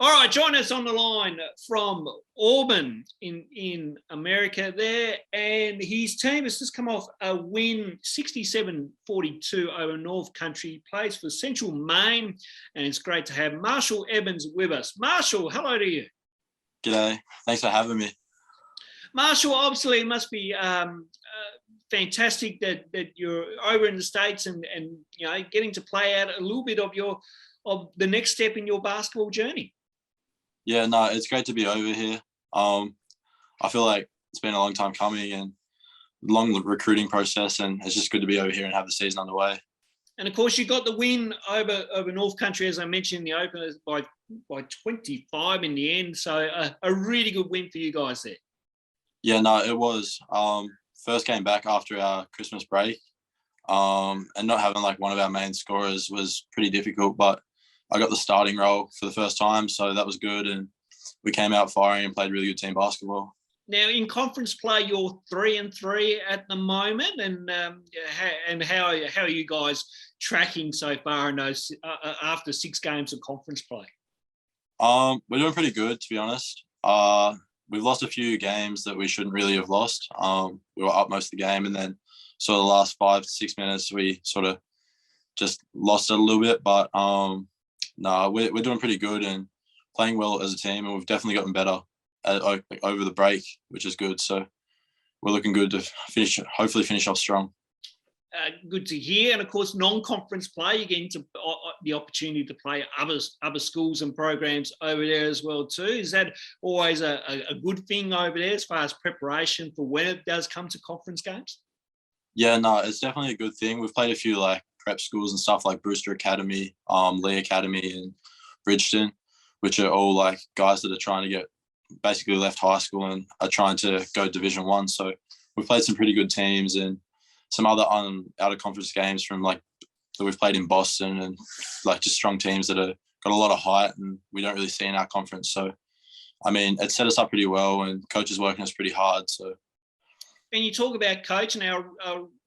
All right, join us on the line from Auburn in America there. And his team has just come off a win, 67-42 over North Country. Plays for Central Maine, and it's great to have Marshall Evans with us. Marshall, hello to you. G'day. Thanks for having me. Marshall, obviously it must be fantastic that you're over in the States and getting to play out a little bit of the next step in your basketball journey. Yeah, no, it's great to be over here. I feel like it's been a long time coming and long recruiting process, and it's just good to be over here and have the season underway. And of course, you got the win over North Country, as I mentioned in the opener, by 25 in the end. So a really good win for you guys there. Yeah, no, it was. First game back after our Christmas break, and not having like one of our main scorers was pretty difficult, but I got the starting role for the first time, so that was good, and we came out firing and played really good team basketball. Now, in conference play, you're 3-3 at the moment, and how are you guys tracking so far in those after 6 games of conference play? We're doing pretty good, to be honest. We've lost a few games that we shouldn't really have lost. We were up most of the game, and then sort of the last 5 to 6 minutes, we sort of just lost it a little bit, but no, we're doing pretty good and playing well as a team, and we've definitely gotten better over the break, which is good. So we're looking good to hopefully finish off strong. Good to hear. And of course, non-conference play, you get into the opportunity to play other schools and programs over there as well too. Is that always a good thing over there as far as preparation for when it does come to conference games? Yeah, no, it's definitely a good thing. We've played a few like prep schools and stuff like Brewster Academy, Lee Academy and Bridgeton, which are all like guys that are trying to get basically left high school and are trying to go Division 1. So we've played some pretty good teams and some other out of conference games from like that we've played in Boston, and like just strong teams that have got a lot of height and we don't really see in our conference. So, I mean, it set us up pretty well, and coach is working us pretty hard. So, and you talk about coach, and I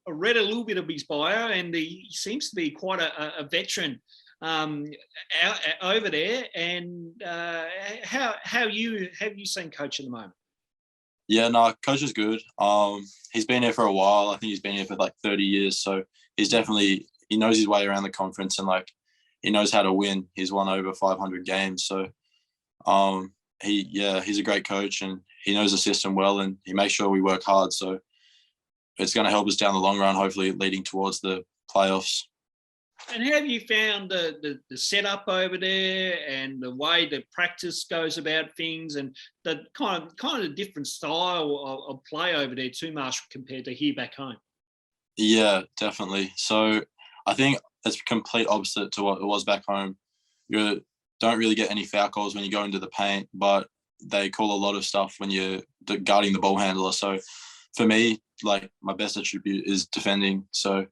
read a little bit of his bio, and he seems to be quite a veteran over there. And how have you seen coach at the moment? Yeah, no, coach is good. He's been here for a while. I think he's been here for like 30 years. So he knows his way around the conference, and like he knows how to win. He's won over 500 games. So he's a great coach, and he knows the system well, and he makes sure we work hard. So it's going to help us down the long run, hopefully leading towards the playoffs. And how have you found the setup over there, and the way the practice goes about things, and the kind of different style of play over there too, Marshall, compared to here back home? Yeah, definitely. So I think it's complete opposite to what it was back home. You don't really get any foul calls when you go into the paint, but they call a lot of stuff when you're guarding the ball handler. So for me, like my best attribute is defending. So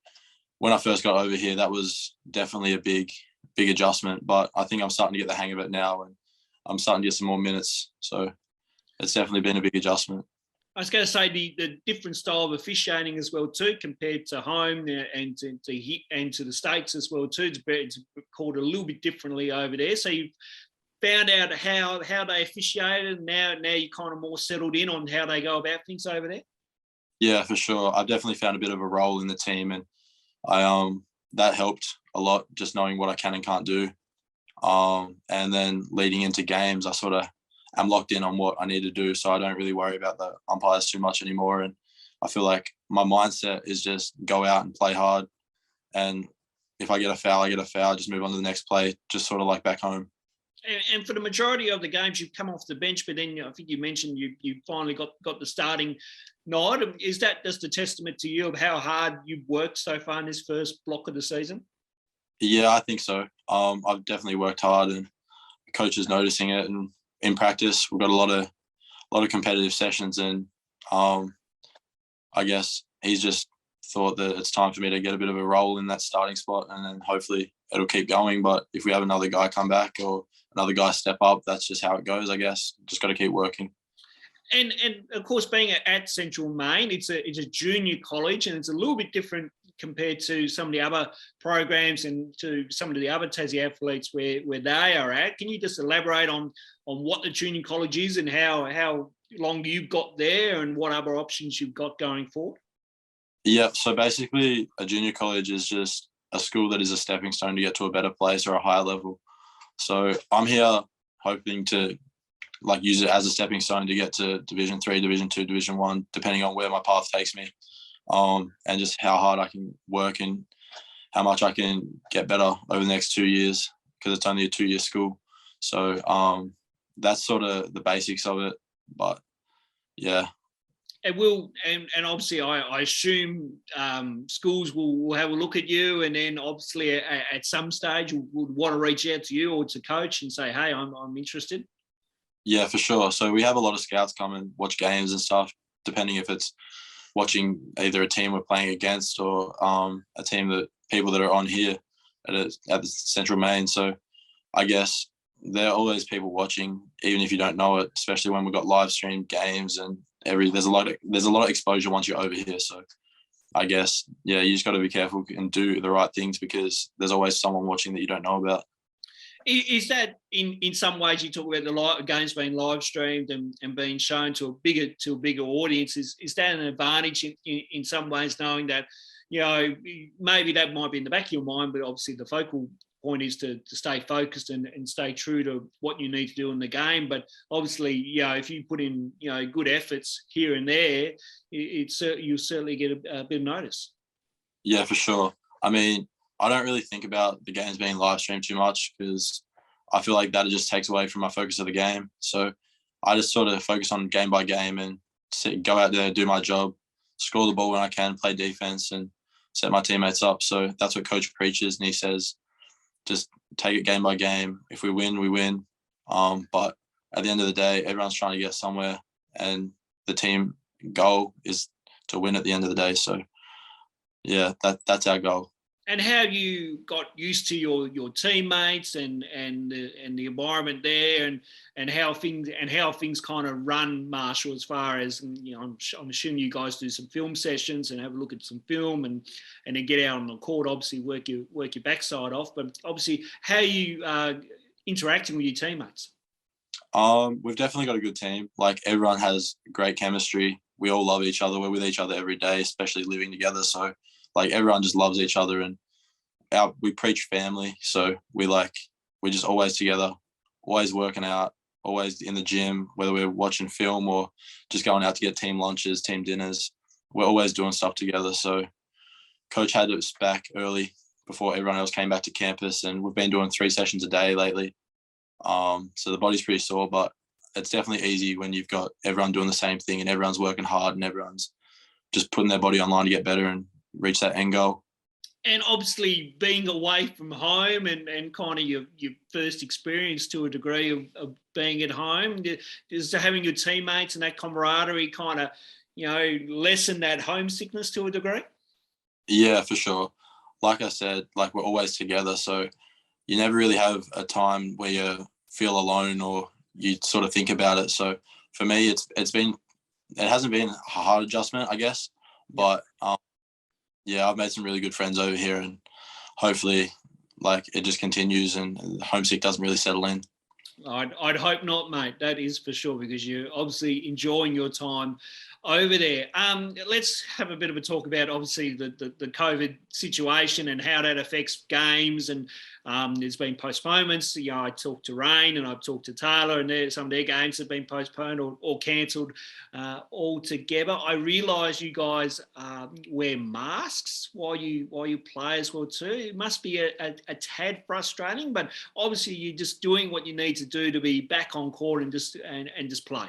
when I first got over here, that was definitely a big adjustment, but I think I'm starting to get the hang of it now, and I'm starting to get some more minutes. So it's definitely been a big adjustment. I was going to say the different style of officiating as well too, compared to home and to the States as well too. It's called a little bit differently over there. So you've found out how they officiated, and now you're kind of more settled in on how they go about things over there. Yeah, for sure. I've definitely found a bit of a role in the team, and that helped a lot, just knowing what I can and can't do. And then leading into games, I sort of am locked in on what I need to do, so I don't really worry about the umpires too much anymore. And I feel like my mindset is just go out and play hard, and if I get a foul, I get a foul, just move on to the next play, just sort of like back home. And for the majority of the games, you've come off the bench, but then I think you mentioned you finally got the starting nod. Is that just a testament to you of how hard you've worked so far in this first block of the season? Yeah, I think so. I've definitely worked hard, and the coach is noticing it. And in practice, we've got a lot of competitive sessions, and I guess he's just thought that it's time for me to get a bit of a role in that starting spot, and then hopefully it'll keep going. But if we have another guy come back or another guy step up, that's just how it goes, I guess. Just got to keep working. And of course, being at Central Maine, it's a junior college, and it's a little bit different compared to some of the other programs and to some of the other Tassie athletes where they are at. Can you just elaborate on what the junior college is and how long you've got there and what other options you've got going forward? Yeah, so basically a junior college is just a school that is a stepping stone to get to a better place or a higher level. So I'm here hoping to use it as a stepping stone to get to Division 3, Division 2, Division 1, depending on where my path takes me, and just how hard I can work and how much I can get better over the next 2 years, because it's only a 2-year school. So that's sort of the basics of it. But yeah. It will, and obviously, I assume schools will have a look at you, and then obviously at some stage would want to reach out to you or to coach and say, "Hey, I'm interested." Yeah, for sure. So we have a lot of scouts come and watch games and stuff, depending if it's watching either a team we're playing against or a team that people that are on here at the Central Maine. So I guess there are always people watching, even if you don't know it, especially when we've got live stream games and there's a lot of exposure once you're over here. So I guess, yeah, you just got to be careful and do the right things, because there's always someone watching that you don't know about. Is that in some ways, you talk about the games being live streamed and being shown to a bigger audience? Is that an advantage in some ways, knowing that, maybe that might be in the back of your mind, but obviously the focal point is to stay focused and stay true to what you need to do in the game. But obviously, if you put in good efforts here and there, you'll certainly get a bit of notice. Yeah, for sure. I mean, I don't really think about the games being live streamed too much, because I feel like that just takes away from my focus of the game. So I just sort of focus on game by game and go out there, do my job, score the ball when I can, play defense, and set my teammates up. So that's what Coach preaches, and he says, just take it game by game. If we win, we win. But at the end of the day, everyone's trying to get somewhere, and the team goal is to win at the end of the day. So yeah, that's our goal. And how you got used to your teammates and the environment there, and how things kind of run, Marshall, as far as, I'm assuming you guys do some film sessions and have a look at some film and then get out on the court, obviously work your backside off. But obviously, how are you interacting with your teammates? We've definitely got a good team. Like, everyone has great chemistry. We all love each other. We're with each other every day, especially living together. So everyone just loves each other, and we preach family. So we're just always together, always working out, always in the gym, whether we're watching film or just going out to get team lunches, team dinners. We're always doing stuff together. So Coach had us back early before everyone else came back to campus, and we've been doing 3 sessions a day lately. So the body's pretty sore, but it's definitely easy when you've got everyone doing the same thing and everyone's working hard and everyone's just putting their body online to get better and reach that end goal. And obviously, being away from home and kind of your first experience to a degree of being at home, is having your teammates and that camaraderie kind of, lessen that homesickness to a degree? Yeah, for sure. Like I said, we're always together, so you never really have a time where you feel alone or you sort of think about it. So for me, it hasn't been a hard adjustment, I guess, but yeah, I've made some really good friends over here, and hopefully it just continues and homesick doesn't really settle in. I'd hope not, mate. That is for sure, because you're obviously enjoying your time over there. Let's have a bit of a talk about, obviously, the COVID situation and how that affects games. And there's been postponements. I talked to Rain and I've talked to Taylor, and some of their games have been postponed or cancelled altogether. I realise you guys wear masks while you play as well too. It must be a tad frustrating, but obviously you're just doing what you need to do to be back on court and just play.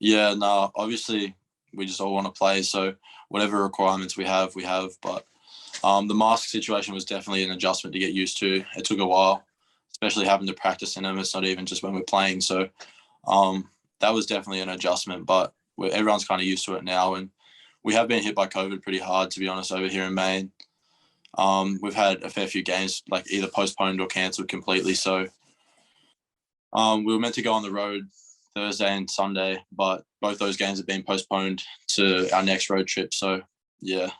Yeah, no, obviously we just all want to play. So whatever requirements we have. But the mask situation was definitely an adjustment to get used to. It took a while, especially having to practice in them. It's not even just when we're playing. So that was definitely an adjustment, but everyone's kind of used to it now. And we have been hit by COVID pretty hard, to be honest, over here in Maine. We've had a fair few games either postponed or cancelled completely. So we were meant to go on the road Thursday and Sunday, but both those games have been postponed to our next road trip. So, yeah.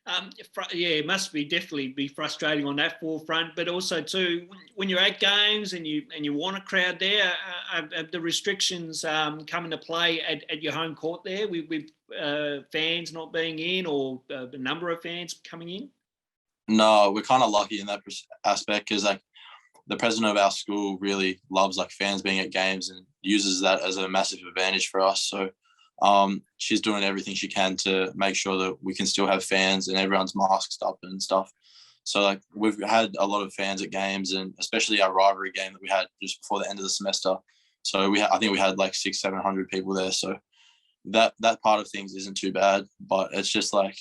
It must definitely be frustrating on that forefront, but also too when you're at games and you want a crowd there, are the restrictions come into play at your home court there with fans not being in or the number of fans coming in? No, we're kind of lucky in that aspect because like the president of our school really loves like fans being at games and uses that as a massive advantage for us. So she's doing everything she can to make sure that we can still have fans and everyone's masked up and stuff. So like we've had a lot of fans at games, and especially our rivalry game that we had just before the end of the semester. So I think we had like 600-700 people there. So that part of things isn't too bad, but it's just like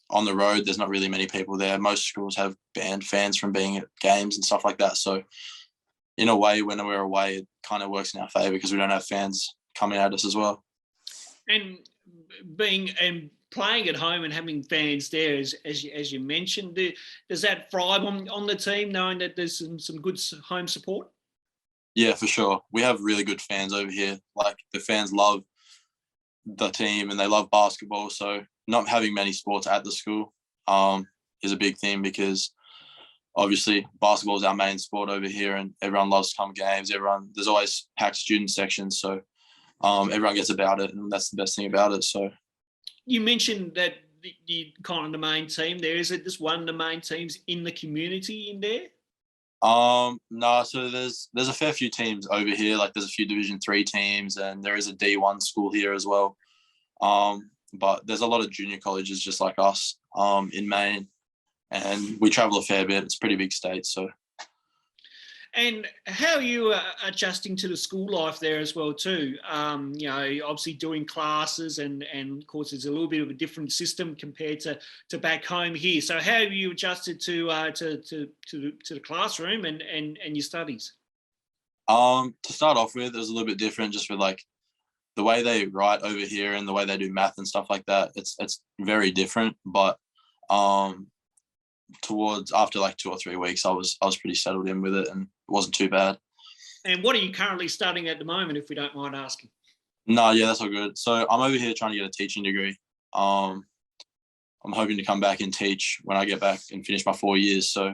on the road, there's not really many people there. Most schools have banned fans from being at games and stuff like that. So in a way, when we're away, it kind of works in our favour because we don't have fans coming at us as well. And playing at home and having fans there, as you mentioned, does that thrive on the team, knowing that there's some good home support? Yeah, for sure. We have really good fans over here. Like the fans love the team and they love basketball. So not having many sports at the school is a big thing because obviously basketball is our main sport over here and everyone loves to come games. There's always packed student sections. So everyone gets about it, and that's the best thing about it. So you mentioned that the kind of the main team there. Is it just one of the main teams in the community in there? No, so there's a fair few teams over here. Like there's a few Division 3 teams, and there is a D1 school here as well. But there's a lot of junior colleges just like us in Maine, and we travel a fair bit. It's a pretty big state, so. And how are you adjusting to the school life there as well too? Obviously doing classes and of course there's a little bit of a different system compared to back home here. So how have you adjusted to the classroom and your studies? To start off with, it was a little bit different just with like the way they write over here and the way they do math and stuff like that. It's very different, but towards after like 2 or 3 weeks, I was pretty settled in with it and it wasn't too bad. And what are you currently studying at the moment, if we don't mind asking? No, yeah, that's all good. So I'm over here trying to get a teaching degree. I'm hoping to come back and teach when I get back and finish my 4 years. So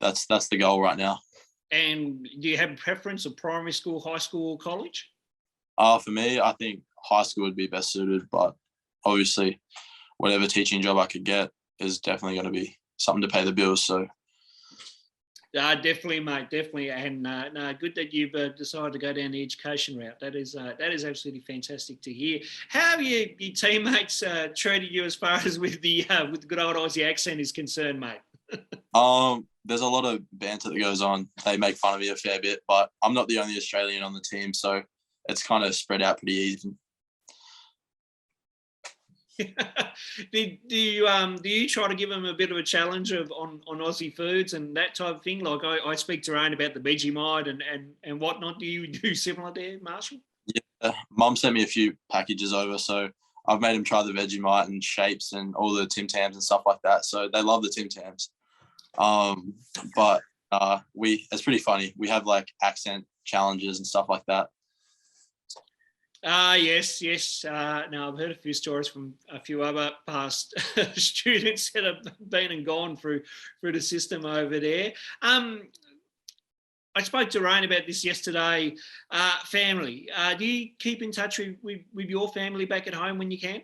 that's the goal right now. And do you have a preference of primary school, high school, or college? For me, I think high school would be best suited, but obviously whatever teaching job I could get is definitely going to be something to pay the bills. So definitely, mate, definitely. And good that you've decided to go down the education route. That is absolutely fantastic to hear. How have your teammates treated you as far as with the good old Aussie accent is concerned, mate? There's a lot of banter that goes on. They make fun of me a fair bit, but I'm not the only Australian on the team, so it's kind of spread out pretty even. do you try to give them a bit of a challenge on Aussie foods and that type of thing? Like I speak to Ronnie about the Vegemite and whatnot. Do you do similar there, Marshall? Yeah, Mum sent me a few packages over, so I've made them try the Vegemite and shapes and all the Tim Tams and stuff like that. So they love the Tim Tams. But it's pretty funny. We have like accent challenges and stuff like that. Yes. Now I've heard a few stories from a few other past students that have been and gone through the system over there. I spoke to Ryan about this yesterday. Family. Do you keep in touch with your family back at home when you can?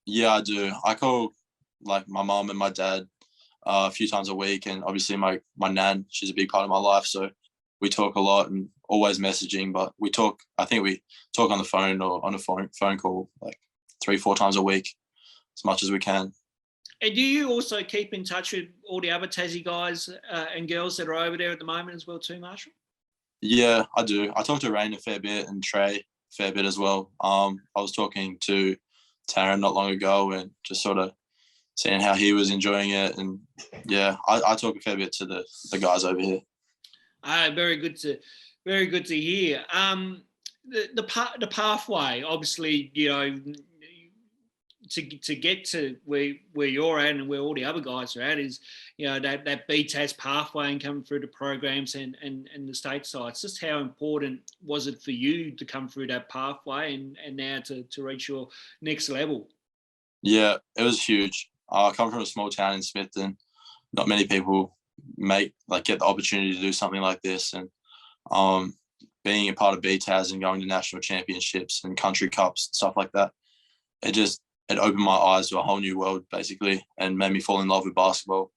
Yeah, I do. I call like my mum and my dad a few times a week, and obviously my nan, she's a big part of my life, so we talk a lot and always messaging, but I think we talk on the phone or on a phone call like 3-4 times a week as much as we can. And do you also keep in touch with all the other Tassie guys and girls that are over there at the moment as well too, Marshall? Yeah, I do. I talk to Rain a fair bit and Trey a fair bit as well. I was talking to Taryn not long ago and just sort of seeing how he was enjoying it. And yeah, I talk a fair bit to the guys over here. Very good to hear. The pathway, obviously, to get to where you're at and where all the other guys are at is, that BTAS pathway and coming through the programs and the state sides. Just how important was it for you to come through that pathway and now to reach your next level? Yeah, it was huge. I come from a small town in Smithton. Not many people get the opportunity to do something like this, and being a part of BTAS and going to national championships and country cups and stuff like that, it opened my eyes to a whole new world basically, and made me fall in love with basketball.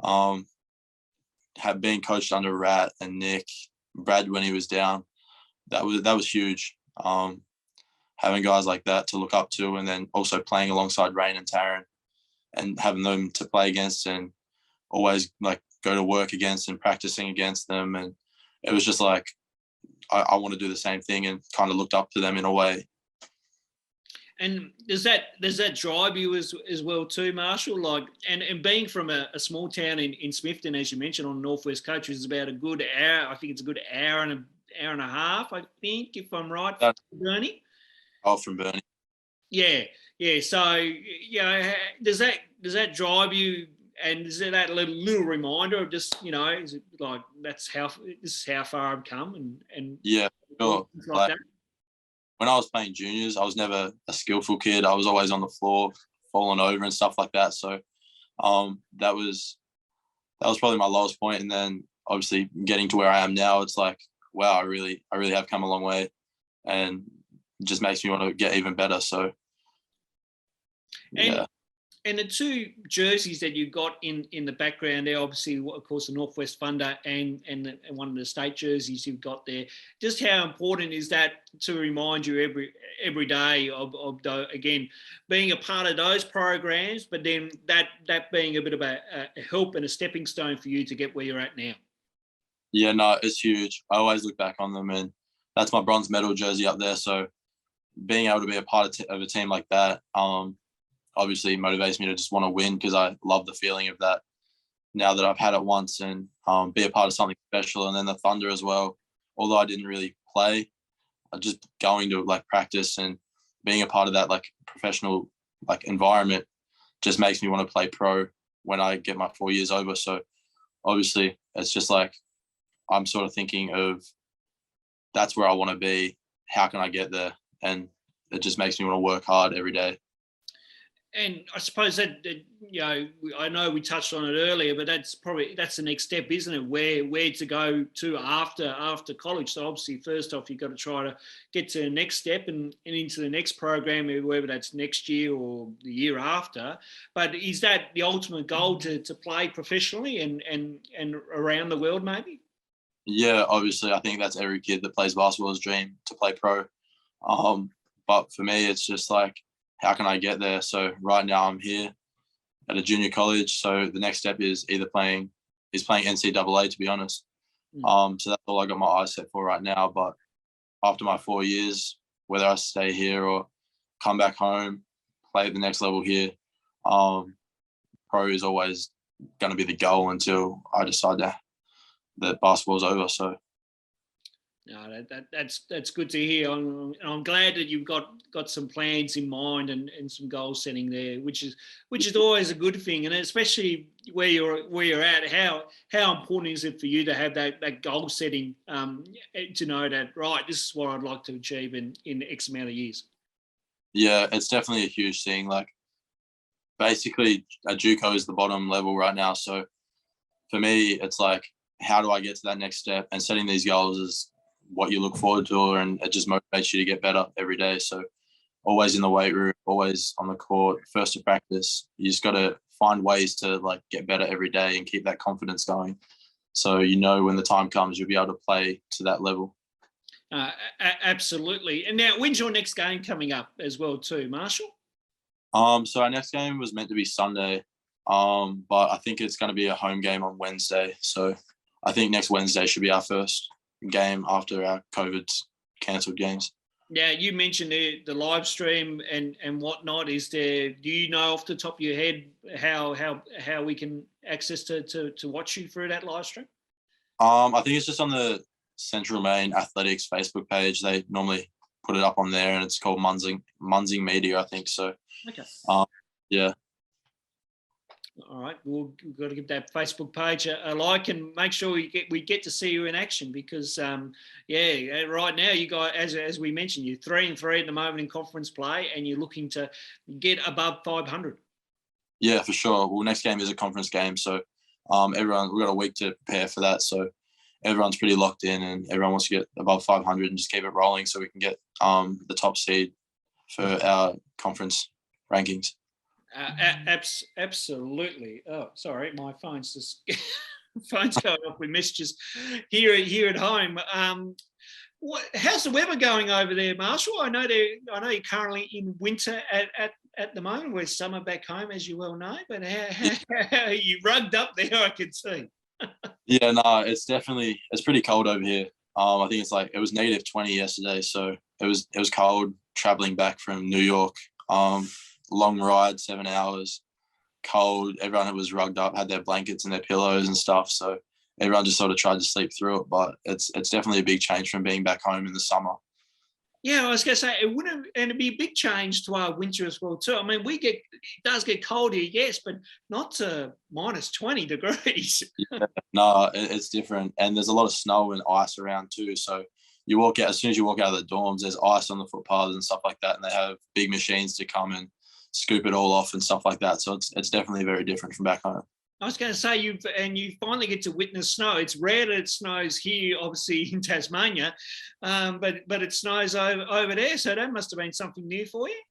Have been coached under Rat and Nick, Brad when he was down, that was huge. Having guys like that to look up to, and then also playing alongside Rain and Taryn, and having them to play against and always go to work against and practicing against them. And it was just like, I want to do the same thing, and kind of looked up to them in a way. And does that drive you as well too, Marshall? And being from a small town in Smithton, as you mentioned, on the Northwest Coast, which is about a good hour. I think it's a good hour and a half, I think, if I'm right, Bernie. Oh, from Bernie. Yeah. So, does that drive you? And is there that little reminder of just, is it like this is how far I've come and yeah, sure. Like that? When I was playing juniors, I was never a skillful kid. I was always on the floor, falling over and stuff like that. So that was probably my lowest point. And then obviously getting to where I am now, it's like, wow, I really have come a long way, and it just makes me want to get even better. So yeah. And the two jerseys that you got in the background there, obviously, of course, the Northwest Thunder and one of the state jerseys you've got there. Just how important is that to remind you every day of again, being a part of those programs, but then that being a bit of a help and a stepping stone for you to get where you're at now? Yeah, no, it's huge. I always look back on them, and that's my bronze medal jersey up there. So being able to be a part of a team like that, obviously motivates me to just want to win, because I love the feeling of that now that I've had it once, and be a part of something special. And then the Thunder as well, although I didn't really play, just going to practice and being a part of that professional environment just makes me want to play pro when I get my 4 years over. So obviously it's just I'm sort of thinking of, that's where I want to be. How can I get there? And it just makes me want to work hard every day. And I suppose that I know we touched on it earlier, but that's the next step, isn't it? Where to go to after college. So obviously, first off, you've got to try to get to the next step and into the next program, whether that's next year or the year after. But is that the ultimate goal, to play professionally and around the world, maybe? Yeah, obviously, I think that's every kid that plays basketball's dream, to play pro. But for me, it's just how can I get there? So right now I'm here at a junior college. So the next step is playing NCAA, to be honest. So that's all I got my eyes set for right now. But after my 4 years, whether I stay here or come back home, play at the next level here, pro is always going to be the goal until I decide that basketball's over. So. No, that's good to hear. I'm glad that you've got some plans in mind and some goal setting there, which is always a good thing, and especially where you're at. How important is it for you to have that goal setting, to know that, right, this is what I'd like to achieve in X amount of years? Yeah, it's definitely a huge thing. Basically, a JUCO is the bottom level right now. So for me, it's how do I get to that next step? And setting these goals is what you look forward to, and it just motivates you to get better every day. So always in the weight room, always on the court, first to practice. You just got to find ways to get better every day and keep that confidence going. So when the time comes, you'll be able to play to that level. Absolutely. And now, when's your next game coming up as well too, Marshall? So our next game was meant to be Sunday, but I think it's going to be a home game on Wednesday. So I think next Wednesday should be our first game after our COVID's cancelled games. Yeah, you mentioned the live stream and whatnot. Do you know off the top of your head how we can access to watch you through that live stream? I think it's just on the Central Maine Athletics Facebook page. They normally put it up on there, and it's called Munzing Media, I think. So okay. Yeah. All right, we've got to give that Facebook page a like, and make sure we get to see you in action, because right now you guys, as we mentioned, you're 3-3 at the moment in conference play, and you're looking to get above 500. Yeah, for sure. Well, next game is a conference game, so we've got a week to prepare for that. So everyone's pretty locked in, and everyone wants to get above 500 and just keep it rolling, so we can get the top seed for our conference rankings. Absolutely. Oh, sorry, my phone's just phone's going off with messages here at home. How's the weather going over there, Marshall? I know you're currently in winter at the moment. We're summer back home, as you well know. But how are you rugged up there? I can see. Yeah, no, it's pretty cold over here. I think it was -20 yesterday, so it was cold traveling back from New York. Long ride, 7 hours, cold. Everyone was rugged up, had their blankets and their pillows and stuff. So everyone just sort of tried to sleep through it. But it's definitely a big change from being back home in the summer. Yeah, I was going to say it'd be a big change to our winter as well too. I mean, it does get cold here, yes, but not to -20 degrees. Yeah, no, it's different, and there's a lot of snow and ice around too. So you walk out, as soon as you walk out of the dorms, there's ice on the footpaths and stuff like that, and they have big machines to come and scoop it all off and stuff like that. So it's definitely very different from back home. I was going to say you finally get to witness snow. It's rare that it snows here, obviously in Tasmania, but it snows over there. So that must have been something new for you.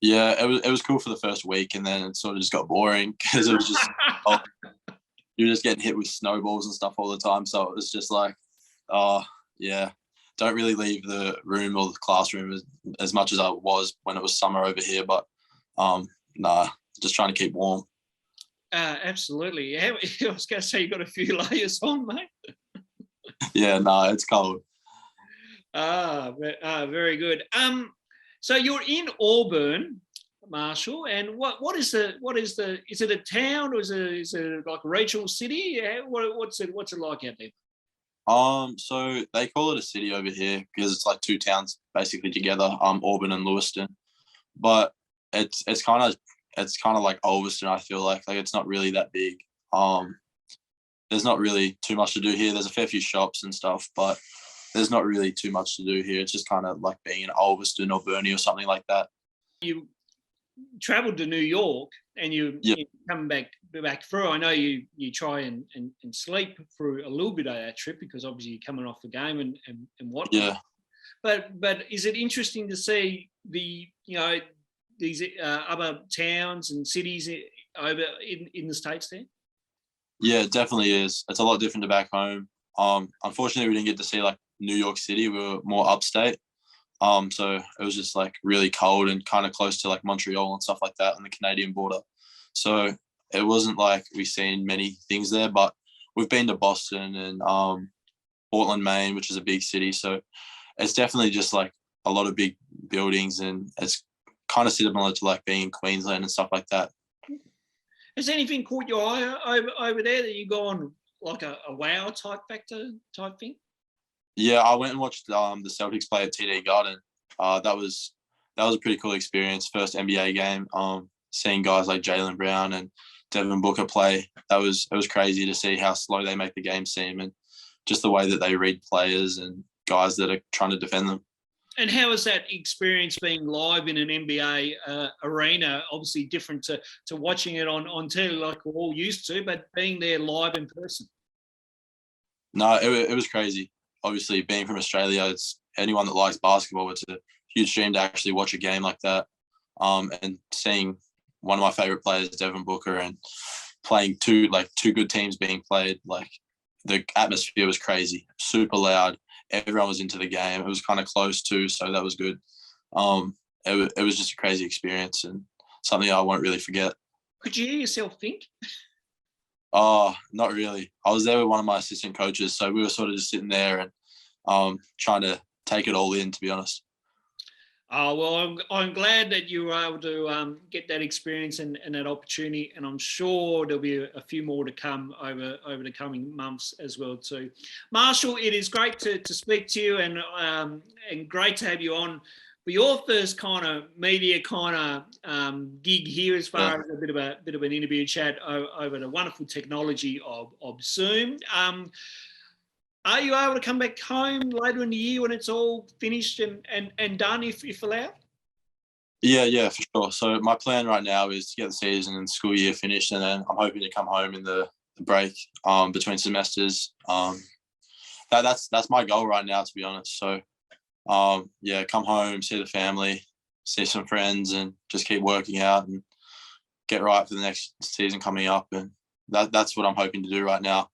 Yeah, it was cool for the first week, and then it sort of just got boring because it was just you were just getting hit with snowballs and stuff all the time. So it was just like, oh yeah, don't really leave the room or the classroom as much as I was when it was summer over here. But nah, just trying to keep warm. Absolutely. Yeah, I was going to say you got a few layers on, mate. Yeah, no, it's cold. Very good. So you're in Auburn, Marshall, and what is is it a town or is it like a regional city? What's it like out there? So they call it a city over here because it's like two towns basically together, Auburn and Lewiston. But it's kind of like Ulverston. I feel like it's not really that big. There's not really too much to do here. There's a fair few shops and stuff, but there's not really too much to do here. It's just kind of like being in Ulverston or Burnie or something like that. You travelled to New York and you come back through. I know you try and sleep through a little bit of that trip because obviously you're coming off the game and whatnot. Yeah. But is it interesting to see these other towns and cities over in the States there? Yeah, it definitely is. It's a lot different to back home. Unfortunately, we didn't get to see like New York City. We were more upstate. So it was just like really cold and kind of close to like Montreal and stuff like that on the Canadian border. So it wasn't like we've seen many things there, but we've been to Boston and Portland, Maine, which is a big city. So it's definitely just like a lot of big buildings, and it's kind of similar to like being in Queensland and stuff like that. Has anything caught your eye over there that you go on like a wow type factor type thing? Yeah, I went and watched the Celtics play at TD Garden. That was a pretty cool experience. First NBA game. Seeing guys like Jaylen Brown and Devin Booker play. It was crazy to see how slow they make the game seem, and just the way that they read players and guys that are trying to defend them. And how is that experience being live in an NBA arena? Obviously different to watching it on telly like we're all used to, but being there live in person. No, it was crazy. Obviously, being from Australia, it's anyone that likes basketball, it's a huge dream to actually watch a game like that. And seeing one of my favorite players, Devin Booker, and playing two good teams being played, like the atmosphere was crazy, super loud. Everyone was into the game. It was kind of close too, so that was good. It was just a crazy experience and something I won't really forget. Could you hear yourself think? Oh, not really. I was there with one of my assistant coaches, so we were sort of just sitting there and trying to take it all in, to be honest. Oh, well, I'm glad that you were able to get that experience and that opportunity, and I'm sure there'll be a few more to come over the coming months as well too. Marshall, it is great to speak to you and great to have you on for your first kind of media kind of gig here as far as a bit of an interview chat over the wonderful technology of Zoom. Are you able to come back home later in the year when it's all finished and done, if allowed? Yeah, for sure. So my plan right now is to get the season and school year finished, and then I'm hoping to come home in the break between semesters. That's my goal right now, to be honest. So yeah, come home, see the family, see some friends, and just keep working out and get right for the next season coming up. And that's what I'm hoping to do right now.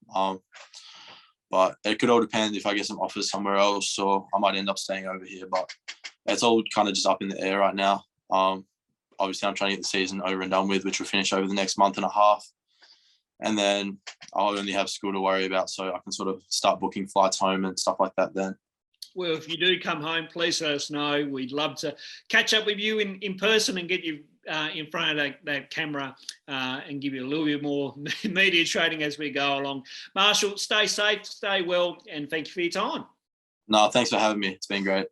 But it could all depend if I get some offers somewhere else, or I might end up staying over here. But it's all kind of just up in the air right now. Obviously, I'm trying to get the season over and done with, which will finish over the next month and a half. And then I'll only have school to worry about, so I can sort of start booking flights home and stuff like that then. Well, if you do come home, please let us know. We'd love to catch up with you in person and get you in front of that camera and give you a little bit more media training as we go along. Marshall, stay safe, stay well, and thank you for your time. No, thanks for having me. It's been great.